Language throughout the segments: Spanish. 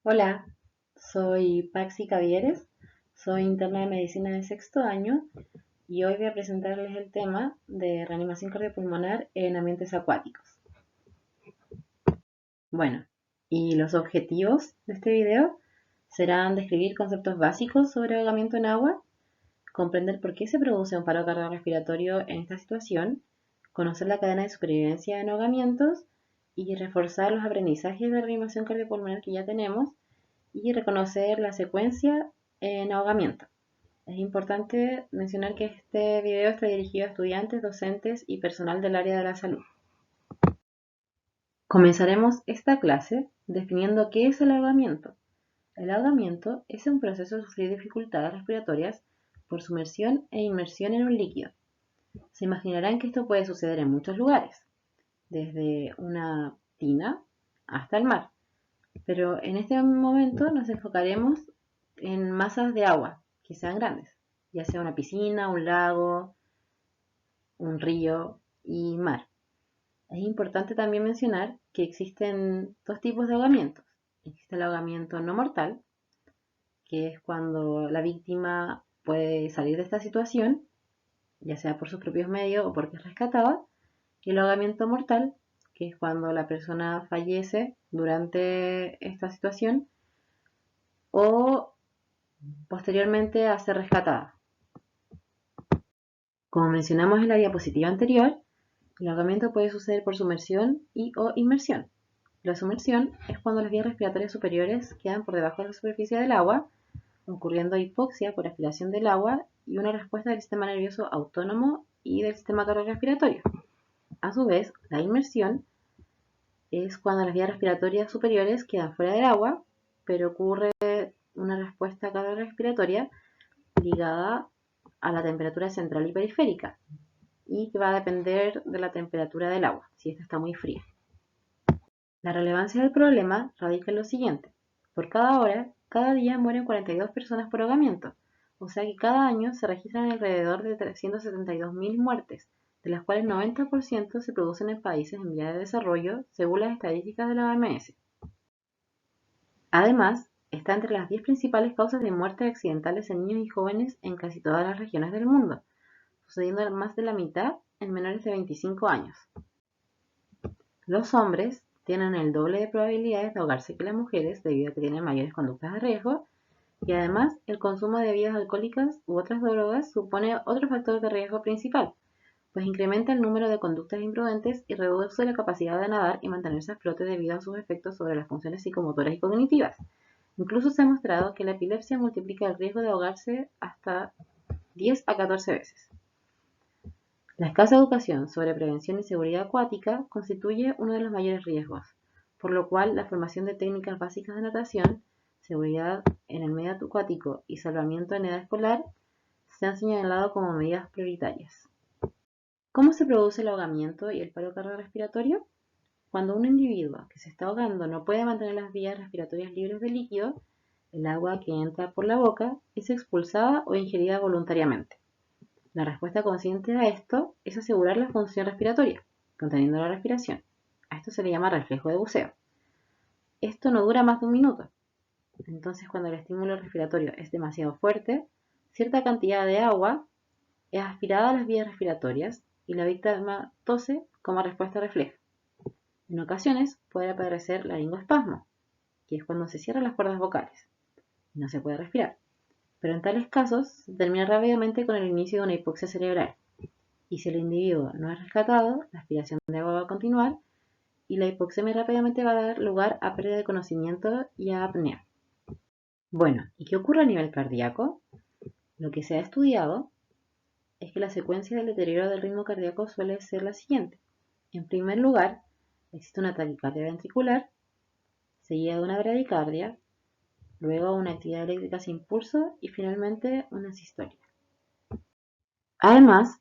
Hola, soy Paxi Cavieres, soy interna de medicina de sexto año y hoy voy a presentarles el tema de reanimación cardiopulmonar en ambientes acuáticos. Bueno, y los objetivos de este video serán describir conceptos básicos sobre ahogamiento en agua, comprender por qué se produce un paro cardiorrespiratorio en esta situación, conocer la cadena de supervivencia en ahogamientos y reforzar los aprendizajes de reanimación cardiopulmonar que ya tenemos y reconocer la secuencia en ahogamiento. Es importante mencionar que este video está dirigido a estudiantes, docentes y personal del área de la salud. Comenzaremos esta clase definiendo qué es el ahogamiento. El ahogamiento es un proceso de sufrir dificultades respiratorias por sumersión e inmersión en un líquido. Se imaginarán que esto puede suceder en muchos lugares, desde una tina hasta el mar. Pero en este momento nos enfocaremos en masas de agua que sean grandes, ya sea una piscina, un lago, un río y mar. Es importante también mencionar que existen dos tipos de ahogamientos. Existe el ahogamiento no mortal, que es cuando la víctima puede salir de esta situación, ya sea por sus propios medios o porque es rescatada, y el ahogamiento mortal, que es cuando la persona fallece durante esta situación o posteriormente a ser rescatada. Como mencionamos en la diapositiva anterior, el ahogamiento puede suceder por sumersión y o inmersión. La sumersión es cuando las vías respiratorias superiores quedan por debajo de la superficie del agua, ocurriendo hipoxia por aspiración del agua y una respuesta del sistema nervioso autónomo y del sistema cardiorrespiratorio. A su vez, la inmersión es cuando las vías respiratorias superiores quedan fuera del agua, pero ocurre una respuesta cardiorrespiratoria ligada a la temperatura central y periférica y que va a depender de la temperatura del agua, si esta está muy fría. La relevancia del problema radica en lo siguiente. Por cada hora, cada día mueren 42 personas por ahogamiento, o sea que cada año se registran alrededor de 372.000 muertes, de las cuales 90% se producen en países en vía de desarrollo, según las estadísticas de la OMS. Además, está entre las 10 principales causas de muertes accidentales en niños y jóvenes en casi todas las regiones del mundo, sucediendo más de la mitad en menores de 25 años. Los hombres tienen el doble de probabilidades de ahogarse que las mujeres debido a que tienen mayores conductas de riesgo y además el consumo de bebidas alcohólicas u otras drogas supone otro factor de riesgo principal, pues incrementa el número de conductas imprudentes y reduce la capacidad de nadar y mantenerse a flote debido a sus efectos sobre las funciones psicomotoras y cognitivas. Incluso se ha mostrado que la epilepsia multiplica el riesgo de ahogarse hasta 10 a 14 veces. La escasa educación sobre prevención y seguridad acuática constituye uno de los mayores riesgos, por lo cual la formación de técnicas básicas de natación, seguridad en el medio acuático y salvamiento en edad escolar se han señalado como medidas prioritarias. ¿Cómo se produce el ahogamiento y el paro cardiorrespiratorio? Cuando un individuo que se está ahogando no puede mantener las vías respiratorias libres de líquido, el agua que entra por la boca es expulsada o ingerida voluntariamente. La respuesta consciente a esto es asegurar la función respiratoria, conteniendo la respiración. A esto se le llama reflejo de buceo. Esto no dura más de un minuto. Entonces, cuando el estímulo respiratorio es demasiado fuerte, cierta cantidad de agua es aspirada a las vías respiratorias y la víctima tose como respuesta refleja. En ocasiones puede aparecer laringoespasmo, que es cuando se cierran las cuerdas vocales y no se puede respirar. Pero en tales casos se termina rápidamente con el inicio de una hipoxia cerebral. Y si el individuo no es rescatado, la aspiración de agua va a continuar y la hipoxemia rápidamente va a dar lugar a pérdida de conocimiento y a apnea. Bueno, ¿y qué ocurre a nivel cardíaco? Lo que se ha estudiado es que la secuencia del deterioro del ritmo cardíaco suele ser la siguiente. En primer lugar, existe una taquicardia ventricular, seguida de una bradicardia, luego una actividad eléctrica sin pulso y finalmente una sistolia. Además,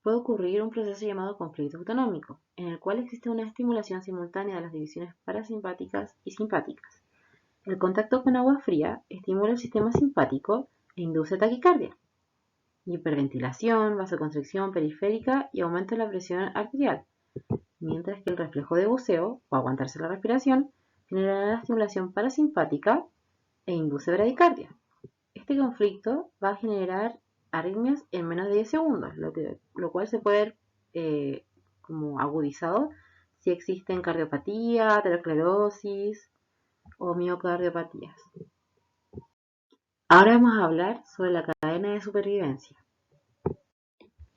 puede ocurrir un proceso llamado conflicto autonómico, en el cual existe una estimulación simultánea de las divisiones parasimpáticas y simpáticas. El contacto con agua fría estimula el sistema simpático e induce taquicardia, hiperventilación, vasoconstricción periférica y aumento de la presión arterial, mientras que el reflejo de buceo, o aguantarse la respiración, generará estimulación parasimpática e induce bradicardia. Este conflicto va a generar arritmias en menos de 10 segundos, lo cual se puede ver como agudizado si existen cardiopatía, aterosclerosis o miocardiopatías. Ahora vamos a hablar sobre la cadena de supervivencia.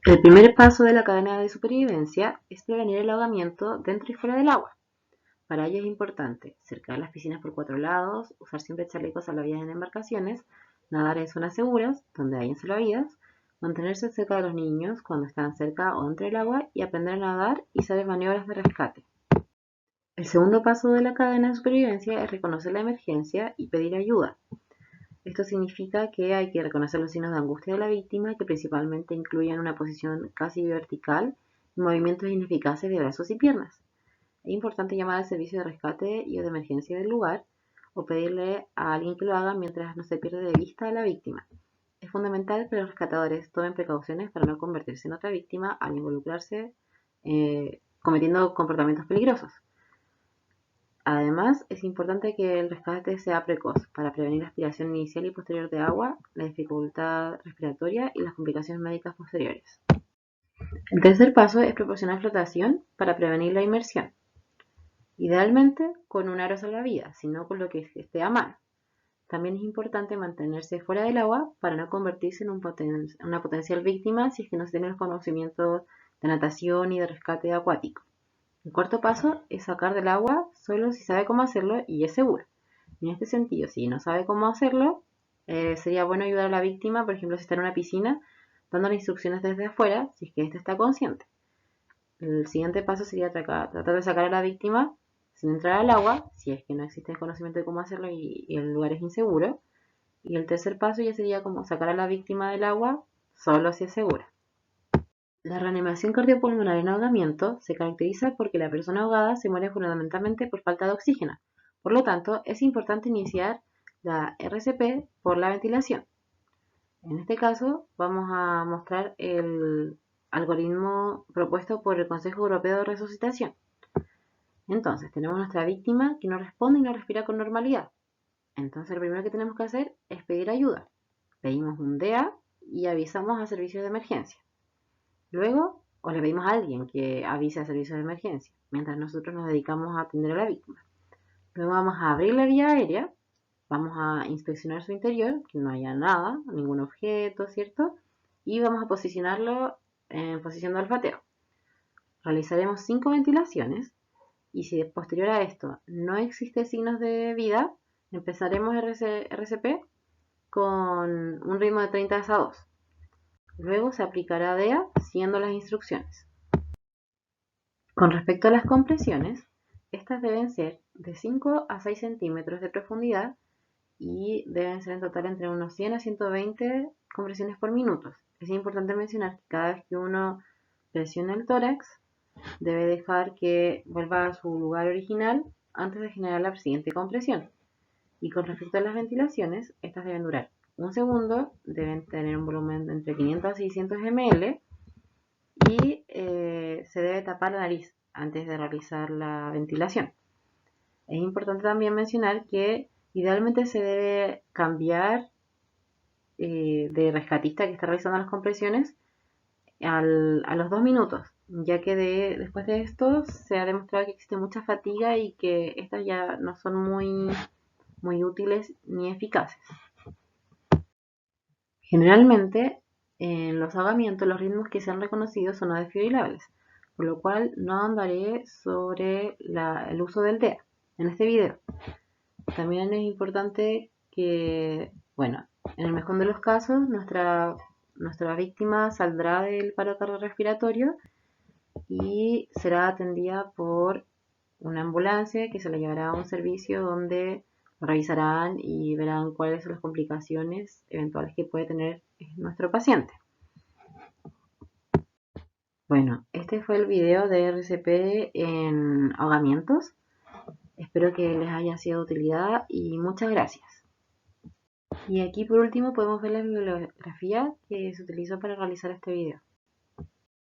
El primer paso de la cadena de supervivencia es prevenir el ahogamiento dentro y fuera del agua. Para ello es importante cercar las piscinas por 4 lados, usar siempre chalecos salvavidas en embarcaciones, nadar en zonas seguras donde hayan salvavidas, mantenerse cerca de los niños cuando están cerca o dentro del agua y aprender a nadar y saber maniobras de rescate. El segundo paso de la cadena de supervivencia es reconocer la emergencia y pedir ayuda. Esto significa que hay que reconocer los signos de angustia de la víctima, que principalmente incluyen una posición casi vertical y movimientos ineficaces de brazos y piernas. Es importante llamar al servicio de rescate y o de emergencia del lugar o pedirle a alguien que lo haga mientras no se pierde de vista a la víctima. Es fundamental que los rescatadores tomen precauciones para no convertirse en otra víctima al involucrarse cometiendo comportamientos peligrosos. Además, es importante que el rescate sea precoz para prevenir la aspiración inicial y posterior de agua, la dificultad respiratoria y las complicaciones médicas posteriores. El tercer paso es proporcionar flotación para prevenir la inmersión. Idealmente con un aro salvavidas, sino con lo que esté a mano. También es importante mantenerse fuera del agua para no convertirse en una potencial víctima si es que no se tiene los conocimientos de natación y de rescate acuático. El cuarto paso es sacar del agua solo si sabe cómo hacerlo y es seguro. En este sentido, si no sabe cómo hacerlo, sería bueno ayudar a la víctima, por ejemplo, si está en una piscina, dándole instrucciones desde afuera, si es que ésta está consciente. El siguiente paso sería tratar de sacar a la víctima sin entrar al agua, si es que no existe el conocimiento de cómo hacerlo y el lugar es inseguro. Y el tercer paso ya sería como sacar a la víctima del agua solo si es segura. La reanimación cardiopulmonar en ahogamiento se caracteriza porque la persona ahogada se muere fundamentalmente por falta de oxígeno. Por lo tanto, es importante iniciar la RCP por la ventilación. En este caso, vamos a mostrar el algoritmo propuesto por el Consejo Europeo de Resucitación. Entonces, tenemos nuestra víctima que no responde y no respira con normalidad. Entonces, lo primero que tenemos que hacer es pedir ayuda. Pedimos un DEA y avisamos a servicios de emergencia. Luego, o le pedimos a alguien que avise a servicios de emergencia, mientras nosotros nos dedicamos a atender a la víctima. Luego vamos a abrir la vía aérea, vamos a inspeccionar su interior, que no haya nada, ningún objeto, ¿cierto? Y vamos a posicionarlo en posición de olfateo. Realizaremos 5 ventilaciones y si posterior a esto no existe signos de vida, empezaremos RCP con un ritmo de 30 a 2. Luego se aplicará DEA siguiendo las instrucciones. Con respecto a las compresiones, estas deben ser de 5 a 6 centímetros de profundidad y deben ser en total entre unos 100 a 120 compresiones por minuto. Es importante mencionar que cada vez que uno presiona el tórax, debe dejar que vuelva a su lugar original antes de generar la siguiente compresión. Y con respecto a las ventilaciones, estas deben durar un segundo, deben tener un volumen de entre 500 a 600 ml y se debe tapar la nariz antes de realizar la ventilación. Es importante también mencionar que idealmente se debe cambiar de rescatista que está realizando las compresiones a los 2 minutos, ya que después de esto se ha demostrado que existe mucha fatiga y que estas ya no son muy útiles ni eficaces. Generalmente, en los ahogamientos los ritmos que se han reconocido son no desfibrilables, por lo cual no andaré sobre el uso del DEA en este video. También es importante que, bueno, en el mejor de los casos, nuestra víctima saldrá del paro cardiorrespiratorio y será atendida por una ambulancia que se la llevará a un servicio donde lo revisarán y verán cuáles son las complicaciones eventuales que puede tener nuestro paciente. Bueno, este fue el video de RCP en ahogamientos. Espero que les haya sido de utilidad y muchas gracias. Y aquí por último podemos ver la bibliografía que se utilizó para realizar este video.